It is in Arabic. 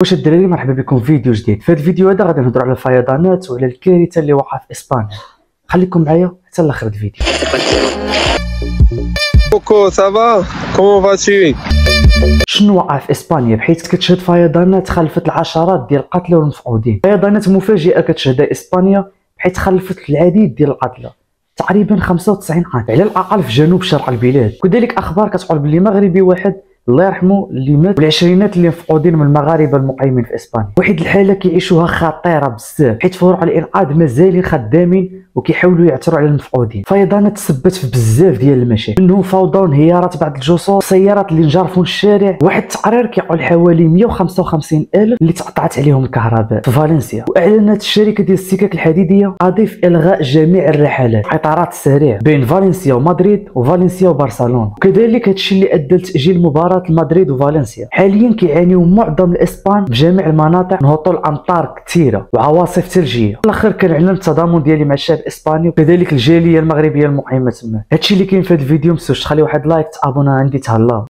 واش الدراري مرحبا بكم في فيديو جديد. في هذا الفيديو هذا غادي نهضروا على الفيضانات وعلى الكارثه اللي وقعت في اسبانيا. خليكم معايا حتى لاخر الفيديو. كوكو سافا كومون فاتي؟ شنو وقع في اسبانيا بحيث كتشهد فيضانات خلفت العشرات ديال القتلى والمفقودين؟ فيضانات مفاجئه كتشهدها اسبانيا بحيث خلفت العديد ديال القتلى، تقريبا 95 قاتل على الاقل في جنوب شرق البلاد. وكذلك اخبار كتقول باللي مغربي واحد الله يرحمه اللي مات والعشرينات اللي مفقودين من المغاربه المقيمين في اسبانيا. واحد الحاله كيعيشوها خطيره بزاف حيت فرق الانقاذ مازالين خدامين وكيحاولوا يعثروا على المفقودين. فيضانات تسببت في بزاف ديال المشاكل، منهم فوضى وانهيارات بعض الجسور، سيارات اللي انجرفوا الشارع. واحد التقرير كيقول حوالي 155 الف اللي تقطعت عليهم الكهرباء في فالنسيا. واعلنت الشركه ديال السكك الحديديه اضيف الغاء جميع الرحلات قطارات السريع بين فالنسيا ومدريد وفالنسيا وبرشلونه. وكذلك هادشي اللي ادى لتاجيل مباراه مدريد وفالنسيا. حاليا كيعانيو معظم الاسبان بجميع المناطق من هطول امطار كثيره وعواصف ثلجيه. في الاخر كنعلن التضامن ديالي مع الشعب الاسباني وكذلك الجاليه المغربيه المقيمه تما. هادشي اللي كاين في هذا الفيديو، متنسوش تخلي واحد لايك، تابونا عندي، تهلاو.